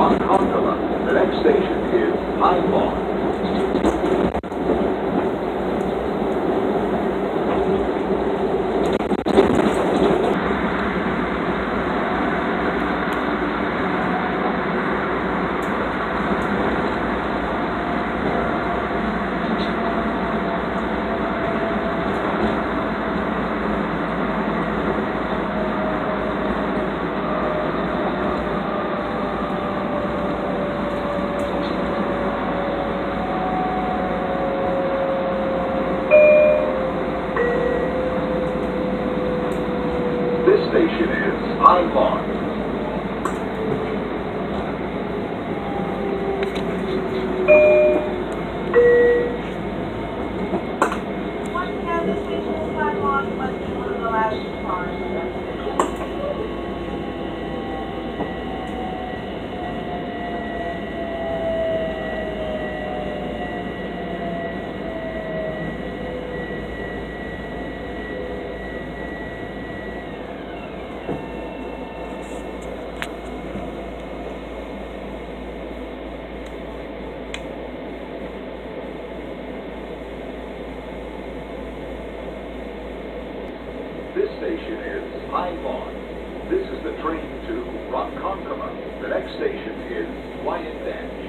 Ronkonkoma. The next station is Pine Lawn. This station is Pine Lawn. Once again, this station is Pine Lawn. You must be one of the last two cars. This station is Pine Lawn. This is the train to Ronkonkoma. The next station is Wyandanch.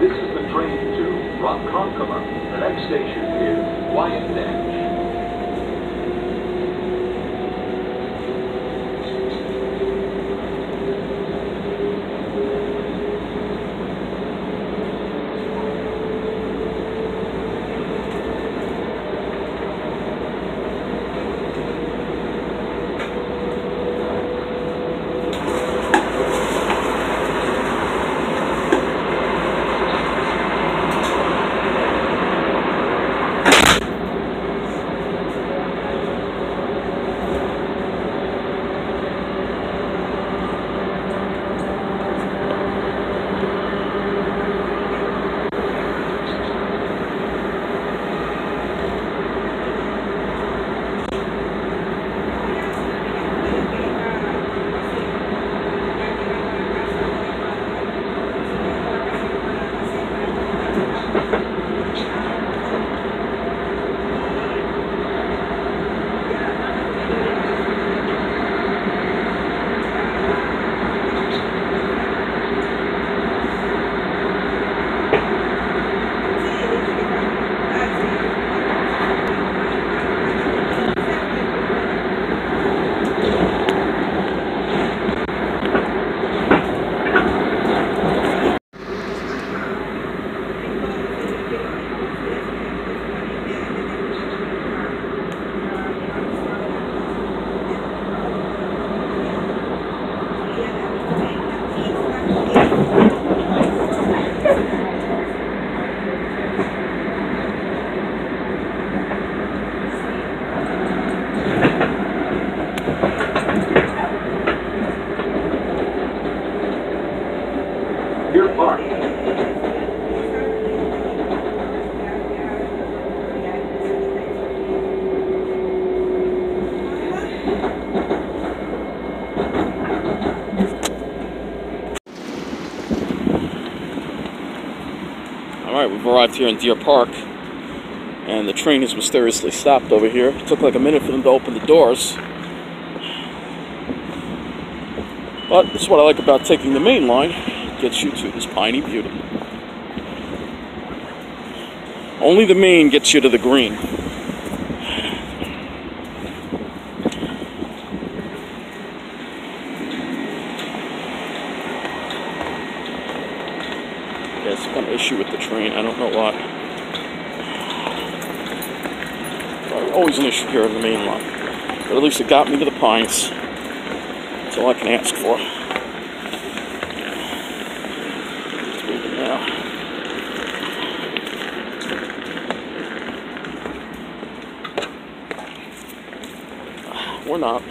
This is the train to Ronkonkoma. The next station is Wyandanch. Deer Park. Alright, we've arrived here in Deer Park, and the train has mysteriously stopped over here. It took like a minute for them to open the doors. But this is what I like about taking the main line. It gets you to this piney beauty. Only the main gets you to the green. know what. Always an issue here in the main line. But at least it got me to the pines. That's all I can ask for. Let's move it now. Or not.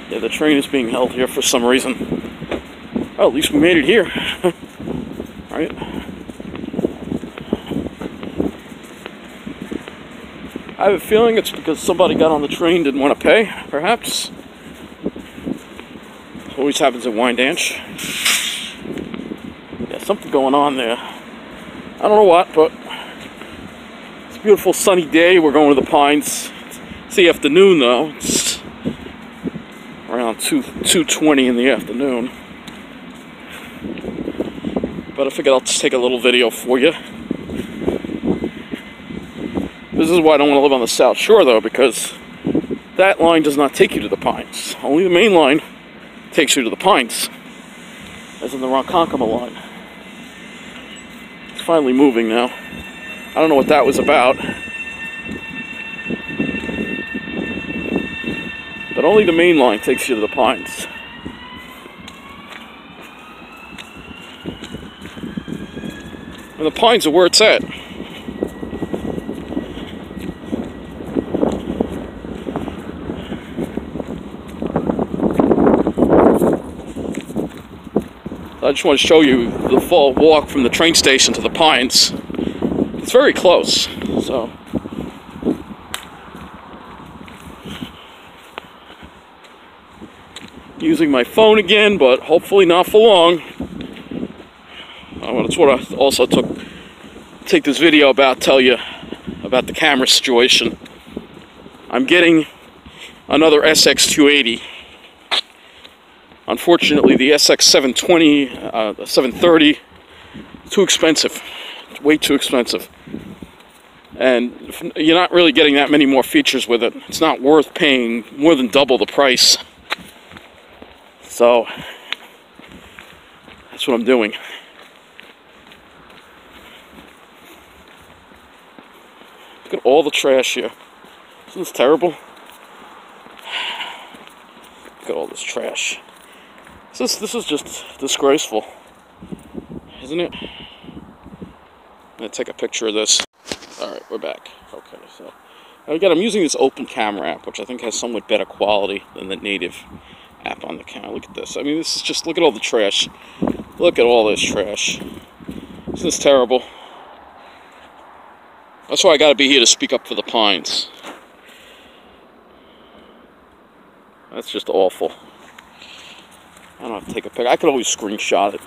Yeah, the train is being held here for some reason. Oh, at least we made it here. Right? I have a feeling it's because somebody got on the train, didn't want to pay, perhaps. Always happens at Wyandanch. Yeah, something going on there. I don't know what, but it's a beautiful sunny day. We're going to the Pines. It's the afternoon, though. It's around 2:20 in the afternoon. But I figured I'll just take a little video for you. This is why I don't want to live on the South Shore, though, because that line does not take you to the Pines. Only the main line takes you to the Pines, as in the Ronkonkoma line. It's finally moving now. I don't know what that was about. But only the main line takes you to the Pines. And the Pines are where it's at. I just want to show you the fall walk from the train station to the Pines. It's very close, so. Using my phone again, but hopefully not for long. That's what I also take this video about, tell you about the camera situation. I'm getting another SX280. Unfortunately, the SX720, 730, too expensive. Way too expensive. And you're not really getting that many more features with it. It's not worth paying more than double the price. So, that's what I'm doing. Look at all the trash here. Isn't this terrible? Look at all this trash. This is just disgraceful, isn't it? I'm gonna take a picture of this. Alright, we're back. Okay, so again, I'm using this open camera app, which I think has somewhat better quality than the native app on the camera. Look at this. I mean, this is just, look at all the trash. Look at all this trash. Isn't this terrible? That's why I gotta be here to speak up for the Pines. That's just awful. I don't have to take a picture. I could always screenshot it.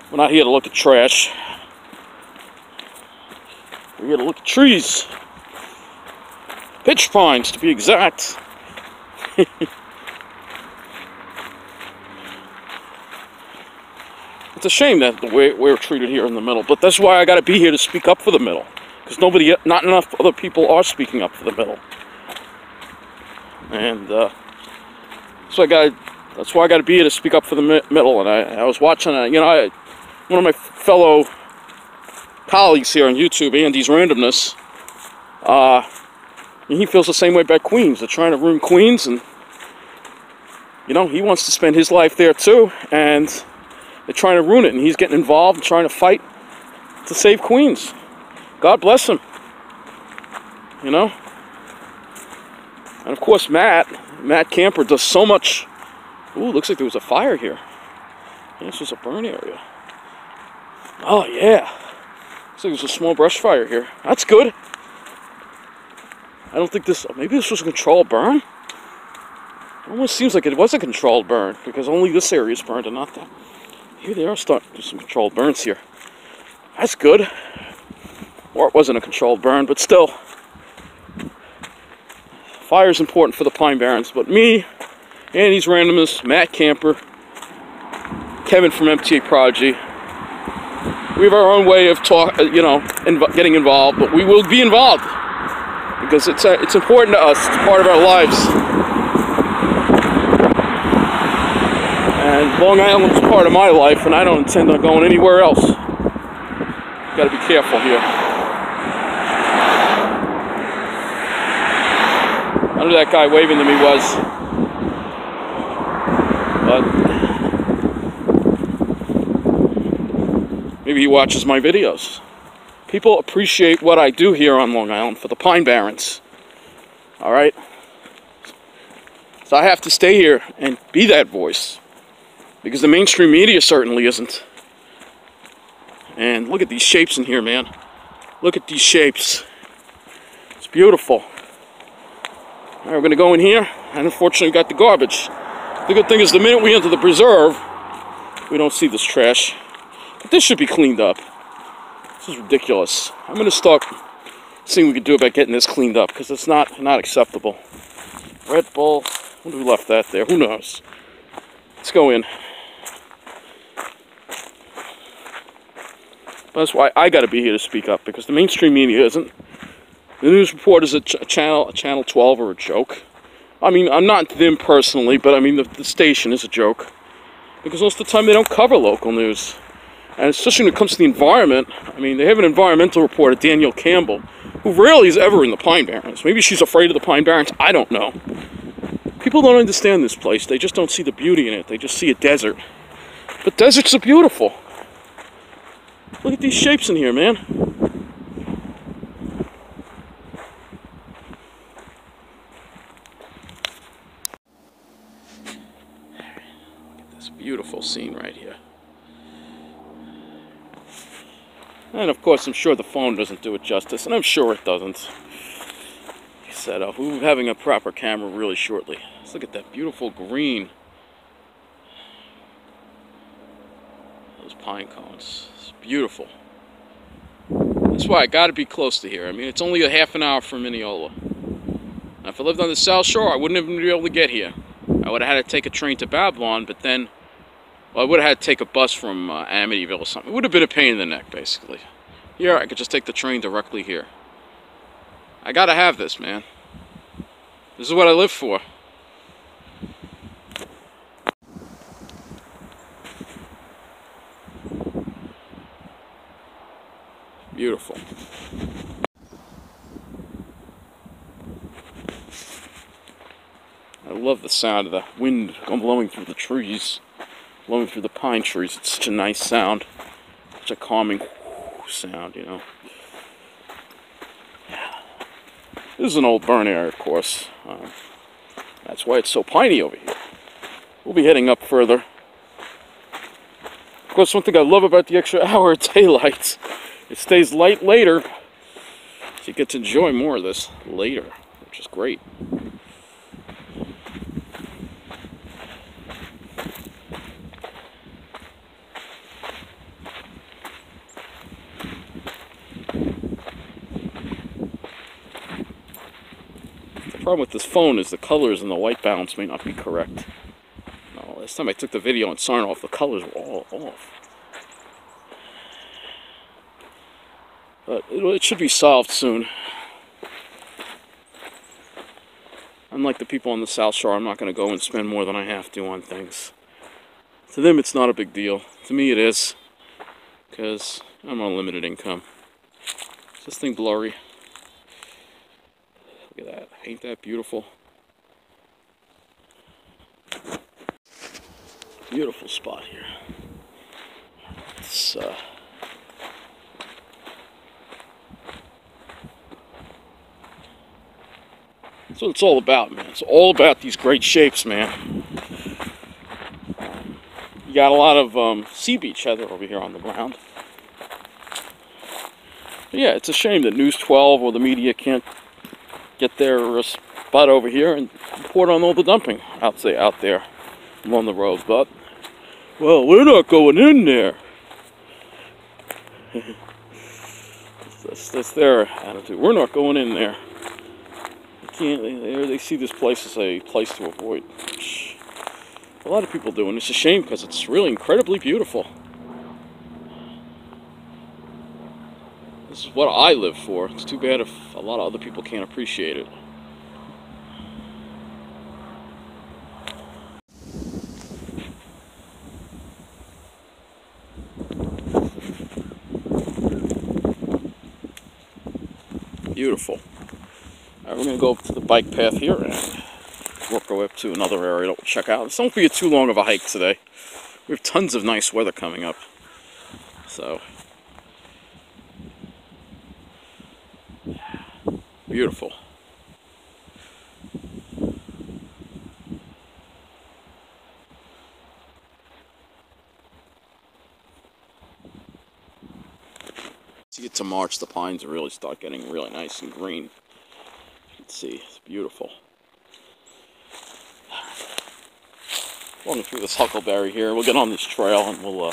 We're not here to look at trash. We're here to look at trees. Pitch pines, to be exact. It's a shame that the way we're treated here in the middle, but that's why I got to be here to speak up for the middle. Because not enough other people are speaking up for the middle. And that's why I got to be here to speak up for the middle. And I was watching, one of my fellow colleagues here on YouTube, Andy's Randomness, he feels the same way about Queens. They're trying to ruin Queens, and he wants to spend his life there too, and they're trying to ruin it, and he's getting involved and trying to fight to save Queens. God bless him. And of course Matt Camper does so much. Ooh, looks like there was a fire here. Yeah, this was a burn area. Oh yeah. Looks like there's a small brush fire here. That's good. I don't think maybe this was a controlled burn? It almost seems like it was a controlled burn, because only this area is burned and not that. Here they are starting to do some controlled burns here. That's good. Or it wasn't a controlled burn, but still. Fire is important for the Pine Barrens, but me, Andy's Randomness, Matt Camper, Kevin from MTA Prodigy, We have our own way of getting involved, but we will be involved because it's important to us. It's part of our lives. And Long Island is part of my life, and I don't intend on going anywhere else. Got to be careful here. I don't know who that guy waving to me was, but maybe he watches my videos. People appreciate what I do here on Long Island for the Pine Barrens. All right? So I have to stay here and be that voice, because the mainstream media certainly isn't. And look at these shapes in here, man. Look at these shapes. It's beautiful. All right, we're going to go in here, and unfortunately we got the garbage. The good thing is the minute we enter the preserve, we don't see this trash. But this should be cleaned up. This is ridiculous. I'm going to start seeing what we can do about getting this cleaned up, because it's not acceptable. Red Bull. What we left that there? Who knows? Let's go in. That's why I got to be here to speak up, because the mainstream media isn't. The news reporters at Channel 12 are a joke. I mean, I'm not them personally, but I mean the station is a joke, because most of the time they don't cover local news. And especially when it comes to the environment, I mean, they have an environmental reporter, Danielle Campbell, who rarely is ever in the Pine Barrens. Maybe she's afraid of the Pine Barrens, I don't know. People don't understand this place. They just don't see the beauty in it. They just see a desert. But deserts are beautiful. Look at these shapes in here, man. Look at this beautiful scene right here. And of course, I'm sure the phone doesn't do it justice, and I'm sure it doesn't. Set up. We'll be having a proper camera really shortly. Let's look at that beautiful green. Those pine cones. It's beautiful. That's why I got to be close to here. I mean, it's only a half an hour from Mineola. Now, if I lived on the South Shore, I wouldn't even be able to get here. I would have had to take a train to Babylon, but then, well, I would have had to take a bus from Amityville or something. It would have been a pain in the neck, basically. Here, I could just take the train directly here. I gotta have this, man. This is what I live for. Beautiful. I love the sound of the wind blowing through the trees, blowing through the pine trees. It's such a nice sound, such a calming sound, you know. This is an old burn area, of course. That's why it's so piney over here. We'll be heading up further. Of course, one thing I love about the extra hour of daylight, it stays light later, so you get to enjoy more of this later, which is great. The problem with this phone is the colors and the white balance may not be correct. No, last time I took the video in Sarnoff, the colors were all off. But it should be solved soon. Unlike the people on the South Shore, I'm not going to go and spend more than I have to on things. To them, it's not a big deal. To me, it is. Because I'm on limited income. Is this thing blurry? Look at that. Ain't that beautiful? Beautiful spot here. It's, that's what it's all about, man. It's all about these great shapes, man. You got a lot of sea beach heather over here on the ground. But yeah, it's a shame that News 12 or the media can't get their spot over here and report on all the dumping out there along the roads. But, well, we're not going in there. That's their attitude. We're not going in there. They see this place as a place to avoid. A lot of people do, and it's a shame because it's really incredibly beautiful. is what I live for. It's too bad if a lot of other people can't appreciate it. Beautiful. Alright, we're going to go up to the bike path here and work our way up to another area that we'll check out. This won't be too long of a hike today. We have tons of nice weather coming up. So, beautiful. As you get to March, the pines really start getting really nice and green. You can see, it's beautiful. Walking through this huckleberry here, we'll get on this trail and we'll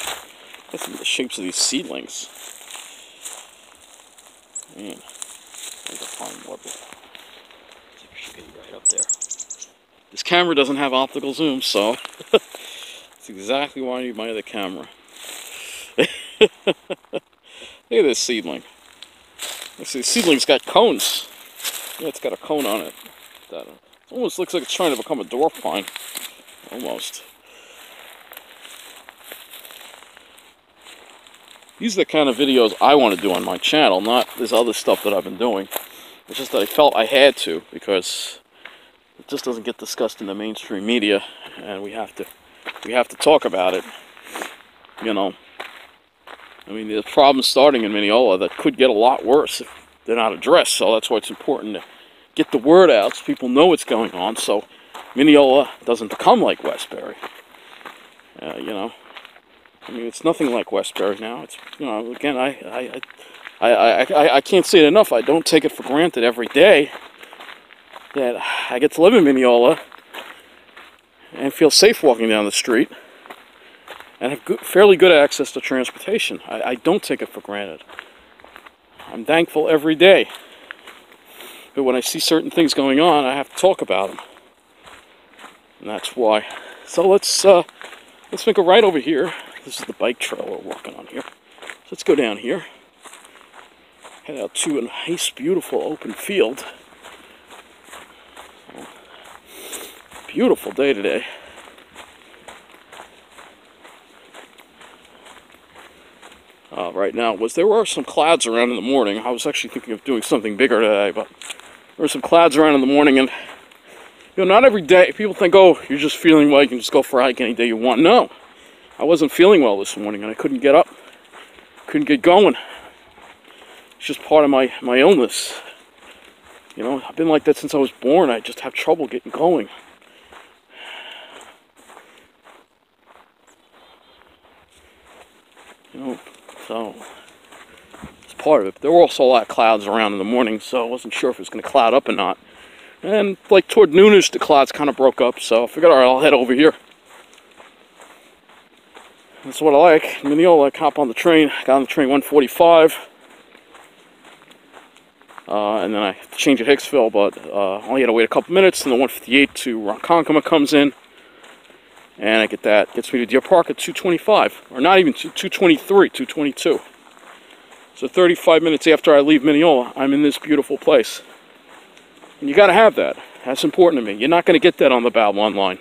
get some of the shapes of these seedlings. Man, there's a pine warbler. See if we should get right up there. This camera doesn't have optical zoom, so that's exactly why I need my other camera. Look at this seedling. This seedling's got cones. Yeah, it's got a cone on it. That almost looks like it's trying to become a dwarf pine. Almost. These are the kind of videos I want to do on my channel, not this other stuff that I've been doing. It's just that I felt I had to, because it just doesn't get discussed in the mainstream media, and we have to talk about it. You know. I mean, there's problems starting in Mineola that could get a lot worse if they're not addressed, so that's why it's important to get the word out so people know what's going on, so Mineola doesn't become like Westbury. You know, I mean, it's nothing like Westbury now. It's, you know, again, I can't say it enough. I don't take it for granted every day that I get to live in Mineola and feel safe walking down the street and have fairly good access to transportation. I don't take it for granted. I'm thankful every day. But when I see certain things going on, I have to talk about them. And that's why. So let's make a right over here. This is the bike trail we're walking on here. So let's go down here. Head out to a nice, beautiful open field. Beautiful day today. Right now, there were some clouds around in the morning. I was actually thinking of doing something bigger today, but there were some clouds around in the morning, and you know, not every day. People think, oh, you're just feeling well, you can just go for a hike any day you want. No, I wasn't feeling well this morning, and I couldn't get up, couldn't get going. It's just part of my illness. You know, I've been like that since I was born. I just have trouble getting going. You know, so it's part of it. But there were also a lot of clouds around in the morning, so I wasn't sure if it was going to cloud up or not. And like toward noonish, the clouds kind of broke up, so I figured, all right, I'll head over here. That's what I like. Mineola, I hop on the train. Got on the train 145. And then I change at Hicksville, but only had to wait a couple minutes, and the 158 to Ronkonkoma comes in. And I get that. Gets me to Deer Park at 2:25. Or not even 2:23, 2:22. So 35 minutes after I leave Mineola, I'm in this beautiful place. And you got to have that. That's important to me. You're not going to get that on the Babylon line.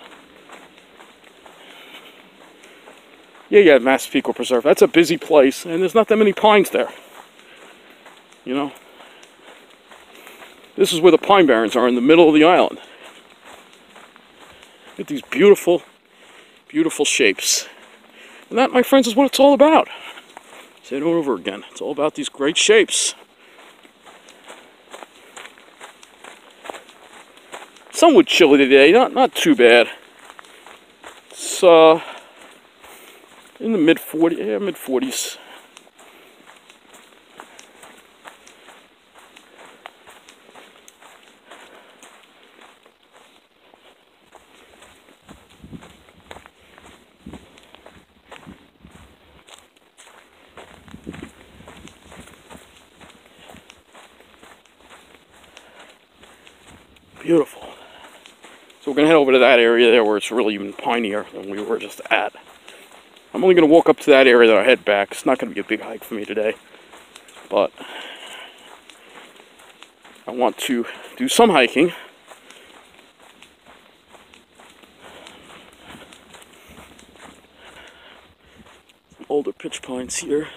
Yeah, St.Patricks Preserve. That's a busy place, and there's not that many pines there. You know? This is where the pine barrens are, in the middle of the island. Look at these beautiful, beautiful shapes. And that, my friends, is what it's all about. Say it over again. It's all about these great shapes. Somewhat chilly today, not too bad. It's in the mid-40s, yeah, mid-40s. Beautiful. So we're going to head over to that area there where it's really even pinier than we were just at. I'm only going to walk up to that area, then I'll head back. It's not going to be a big hike for me today. But I want to do some hiking. Some older pitch pines here.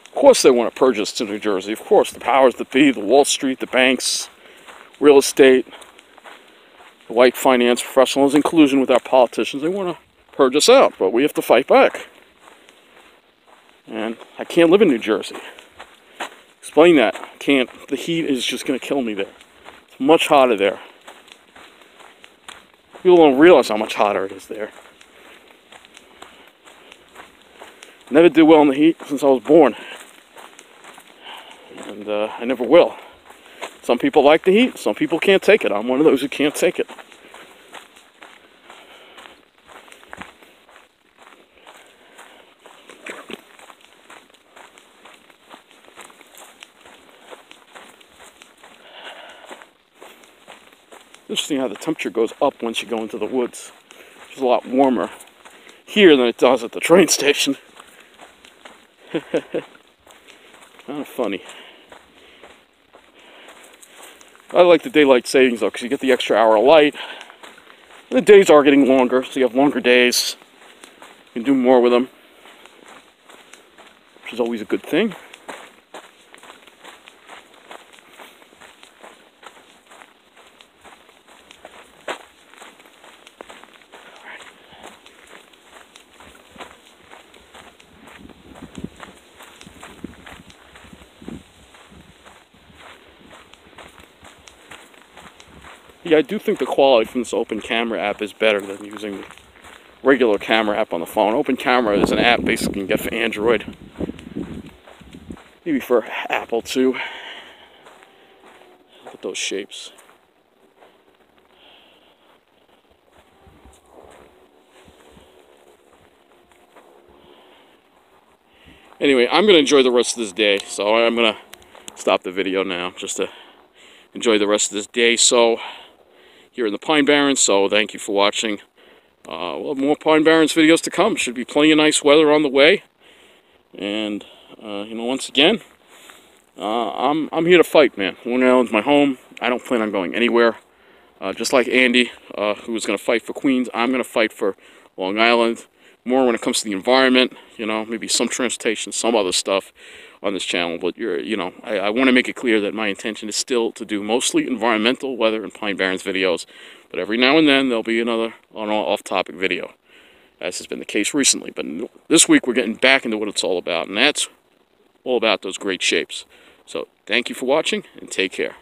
Of course they want to purge us to New Jersey. Of course, the powers that be, the Wall Street, the banks, real estate, the white finance professionals, in collusion with our politicians, they want to purge us out, but we have to fight back. And I can't live in New Jersey. Explain that. I can't. The heat is just going to kill me there. It's much hotter there. People don't realize how much hotter it is there. Never did well in the heat since I was born. And I never will. Some people like the heat, some people can't take it. I'm one of those who can't take it. Interesting how the temperature goes up once you go into the woods. It's a lot warmer here than it does at the train station. Kind of funny. I like the daylight savings though, because you get the extra hour of light. And the days are getting longer, so you have longer days. You can do more with them, which is always a good thing. Yeah, I do think the quality from this open camera app is better than using the regular camera app on the phone. Open camera is an app basically you can get for Android. Maybe for Apple too. Look at those shapes. Anyway, I'm going to enjoy the rest of this day, so I'm going to stop the video now just to enjoy the rest of this day. So, here in the Pine Barrens, so thank you for watching. We'll have more Pine Barrens videos to come. Should be plenty of nice weather on the way. And, you know, once again, I'm here to fight, man. Long Island's my home. I don't plan on going anywhere. Just like Andy, who was going to fight for Queens, I'm going to fight for Long Island. More when it comes to the environment, you know, maybe some transportation, some other stuff on this channel. But you know, I want to make it clear that my intention is still to do mostly environmental, weather, and Pine Barrens videos. But every now and then there'll be another off-topic video, as has been the case recently. But this week we're getting back into what it's all about, and that's all about those great shapes. So thank you for watching, and take care.